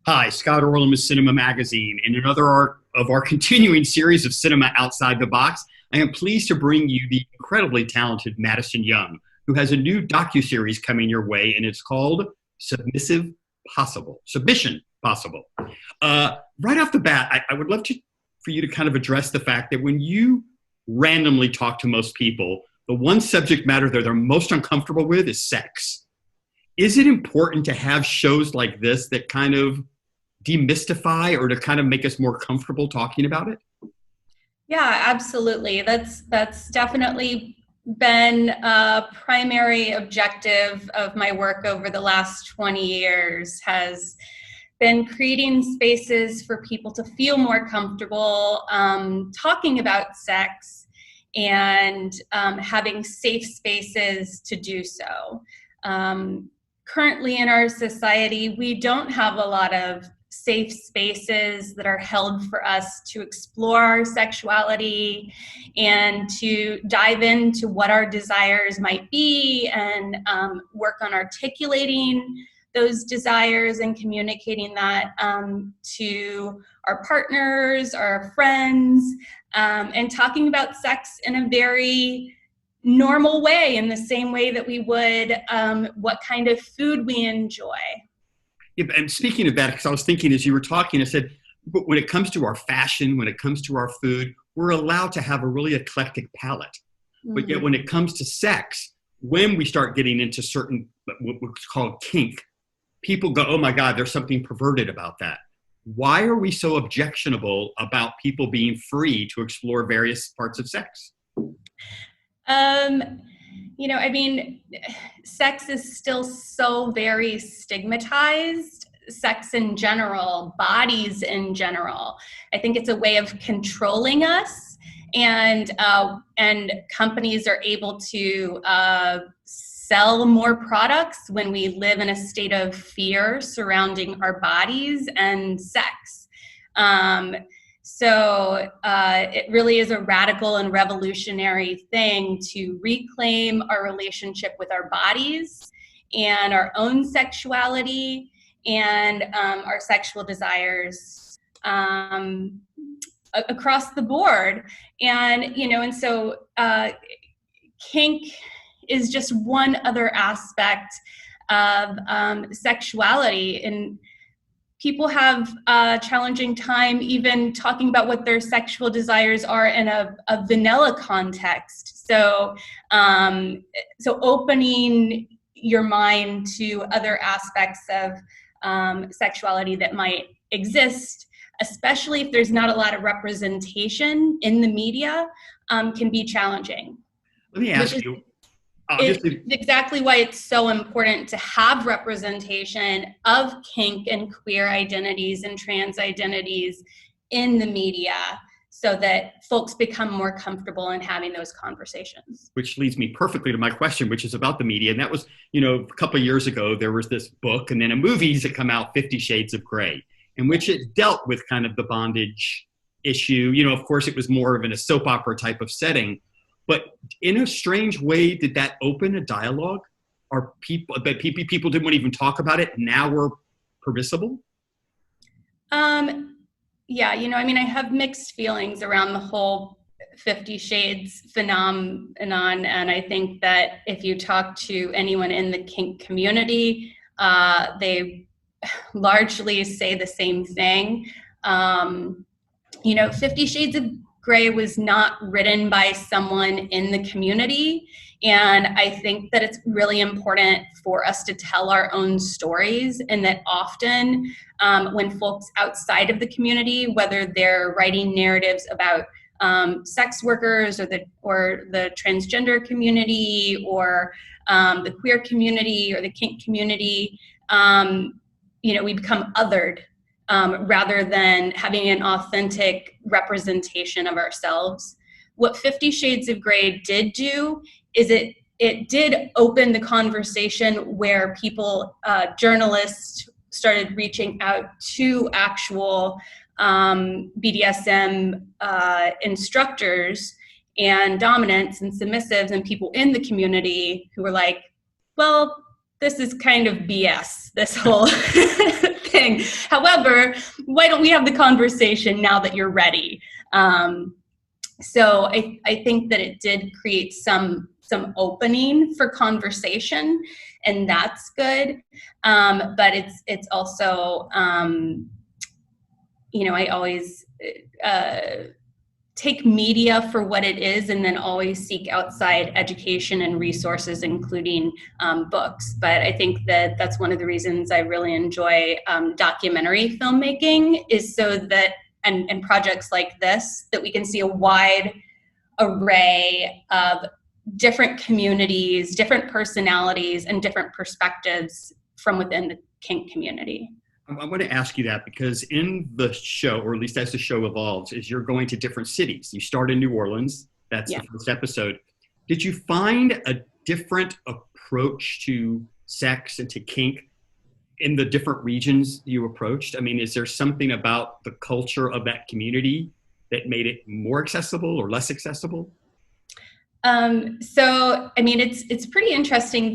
Hi, Scott Orland with Cinema Magazine. In another arc of our continuing series of Cinema Outside the Box, I am pleased to bring you the incredibly talented Madison Young, who has a new docuseries coming your way, and it's called Submission Possible. Right off the bat, I would love for you to kind of address the fact that when you randomly talk to most people, the one subject matter that they're most uncomfortable with is sex. Is it important to have shows like this that kind of demystify or to kind of make us more comfortable talking about it? Yeah, absolutely. That's definitely been a primary objective of my work over the last 20 years, has been creating spaces for people to feel more comfortable talking about sex and having safe spaces to do so. Currently in our society, we don't have a lot of safe spaces that are held for us to explore our sexuality and to dive into what our desires might be and work on articulating those desires and communicating that to our partners, our friends, and talking about sex in a very normal way, in the same way that we would what kind of food we enjoy. Yeah, and speaking of that, because I was thinking as you were talking, I said, but when it comes to our fashion, when it comes to our food, we're allowed to have a really eclectic palate. Mm-hmm. But yet when it comes to sex, when we start getting into certain, what's called kink, people go, oh my God, there's something perverted about that. Why are we so objectionable about people being free to explore various parts of sex? Sex is still so very stigmatized. Sex in general, bodies in general. I think it's a way of controlling us, and companies are able to sell more products when we live in a state of fear surrounding our bodies and sex. So it really is a radical and revolutionary thing to reclaim our relationship with our bodies and our own sexuality and our sexual desires across the board. And so kink is just one other aspect of sexuality, and people have a challenging time even talking about what their sexual desires are in a vanilla context. So opening your mind to other aspects of sexuality that might exist, especially if there's not a lot of representation in the media, can be challenging. Let me ask you. It's exactly why it's so important to have representation of kink and queer identities and trans identities in the media so that folks become more comfortable in having those conversations. Which leads me perfectly to my question, which is about the media. And that was, a couple of years ago, there was this book and then a movie that come out, 50 Shades of Grey, in which it dealt with kind of the bondage issue. Of course, it was more of in a soap opera type of setting. But in a strange way, did that open a dialogue? Are people didn't want to even talk about it, now we're permissible? Yeah, I have mixed feelings around the whole 50 Shades phenomenon. And I think that if you talk to anyone in the kink community, they largely say the same thing. 50 Shades of Grey was not written by someone in the community. And I think that it's really important for us to tell our own stories, and that often when folks outside of the community, whether they're writing narratives about sex workers or the transgender community or the queer community or the kink community, we become othered. Rather than having an authentic representation of ourselves. What 50 Shades of Grey did do is it did open the conversation where people, journalists, started reaching out to actual BDSM instructors and dominants and submissives and people in the community who were like, well, this is kind of BS, this whole thing. However, why don't we have the conversation now that you're ready? So I think that it did create some opening for conversation, and that's good. But it's also, I always take media for what it is, and then always seek outside education and resources, including books. But I think that that's one of the reasons I really enjoy documentary filmmaking, is so that, and projects like this, that we can see a wide array of different communities, different personalities, and different perspectives from within the kink community. I want to ask you that because in the show, or at least as the show evolves, is you're going to different cities. You start in New Orleans. That's the first episode. Did you find a different approach to sex and to kink in the different regions you approached? I mean, is there something about the culture of that community that made it more accessible or less accessible? So, I mean, it's pretty interesting.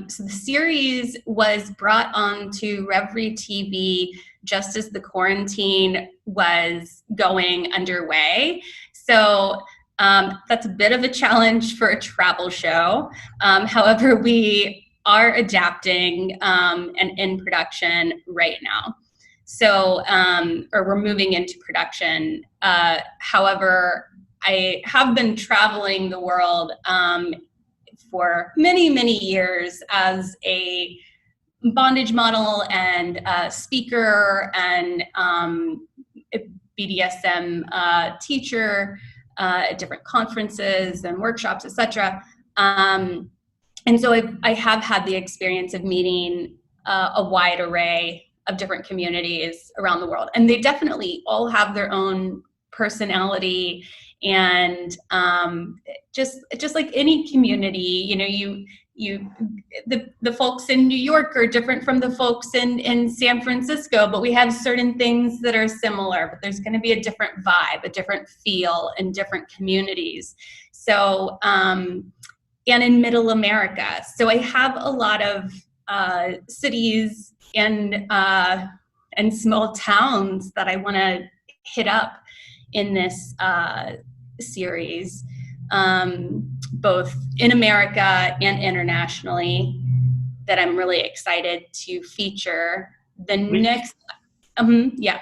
So the series was brought on to Revry TV just as the quarantine was going underway. So that's a bit of a challenge for a travel show. However, we are adapting and in production right now. So, or we're moving into production. However, I have been traveling the world for many, many years as a bondage model and speaker and a BDSM teacher at different conferences and workshops, etc. And so I have had the experience of meeting a wide array of different communities around the world, and they definitely all have their own personality. And just like any community, the folks in New York are different from the folks in San Francisco, but we have certain things that are similar, but there's going to be a different vibe, a different feel in different communities. So, and in Middle America. So I have a lot of cities and small towns that I want to hit up in this series, both in America and internationally, that I'm really excited to feature. Next,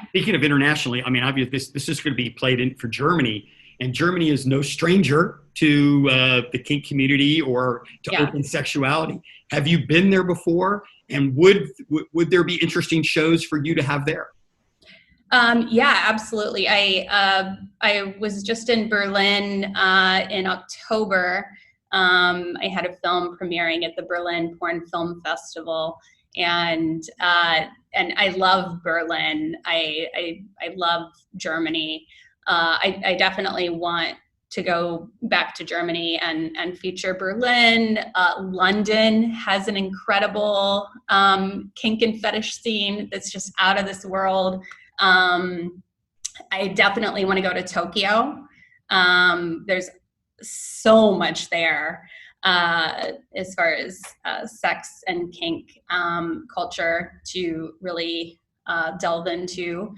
Speaking of internationally, I mean, obviously this is going to be played in for Germany, and Germany is no stranger to the kink community or to open sexuality. Have you been there before? And would there be interesting shows for you to have there? Yeah, absolutely. I was just in Berlin in October. I had a film premiering at the Berlin Porn Film Festival, and I love Berlin. I love Germany. I definitely want to go back to Germany and feature Berlin. London has an incredible kink and fetish scene that's just out of this world. I definitely want to go to Tokyo. There's so much there as far as sex and kink culture to really delve into.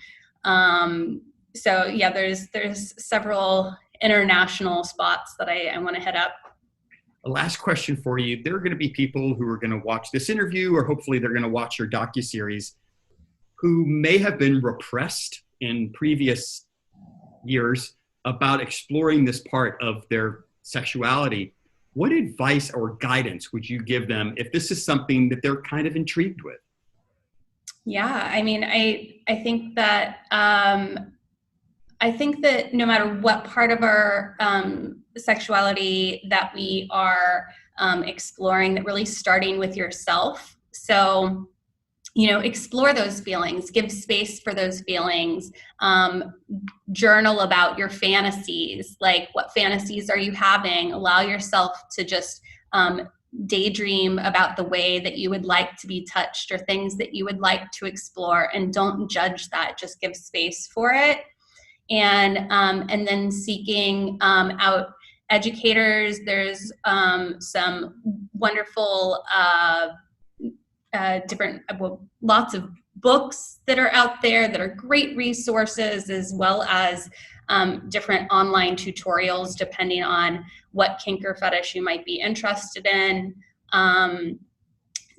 So yeah, there's several international spots that I want to hit up. A last question for you. There are going to be people who are going to watch this interview, or hopefully they're going to watch your docuseries, who may have been repressed in previous years about exploring this part of their sexuality. What advice or guidance would you give them if this is something that they're kind of intrigued with? Yeah, I mean, I think that no matter what part of our sexuality that we are exploring, that really starting with yourself. So, explore those feelings, give space for those feelings, journal about your fantasies, like what fantasies are you having? Allow yourself to just daydream about the way that you would like to be touched or things that you would like to explore, and don't judge that, just give space for it. And then seeking out educators. There's some wonderful lots of books that are out there that are great resources, as well as different online tutorials depending on what kink or fetish you might be interested in.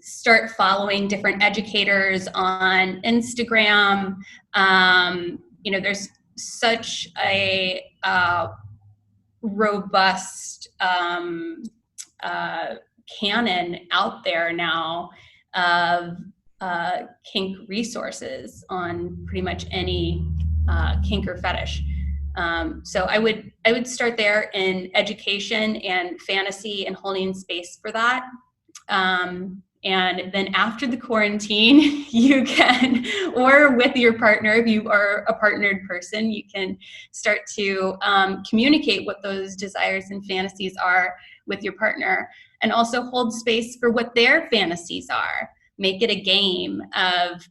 Start following different educators on Instagram. There's such a robust canon out there now of kink resources on pretty much any kink or fetish. So I would start there in education and fantasy and holding space for that. And then after the quarantine, you can, or with your partner, if you are a partnered person, you can start to communicate what those desires and fantasies are with your partner, and also hold space for what their fantasies are. Make it a game of,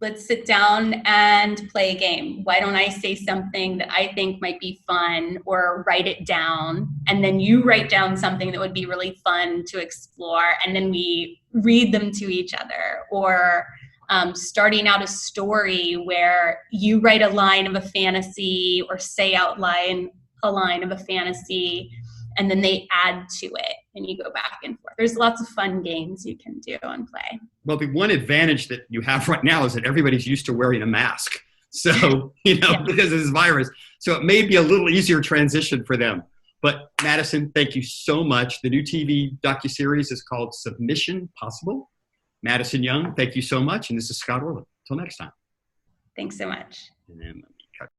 let's sit down and play a game. Why don't I say something that I think might be fun, or write it down, and then you write down something that would be really fun to explore, and then we read them to each other. Or starting out a story where you write a line of a fantasy or say out line a line of a fantasy, and then they add to it and you go back and forth. There's lots of fun games you can do and play. Well, the one advantage that you have right now is that everybody's used to wearing a mask. So, Yeah. because of this virus. So it may be a little easier transition for them. But Madison, thank you so much. The new TV docuseries is called Submission Possible. Madison Young, thank you so much. And this is Scott Orland. Until next time. Thanks so much. And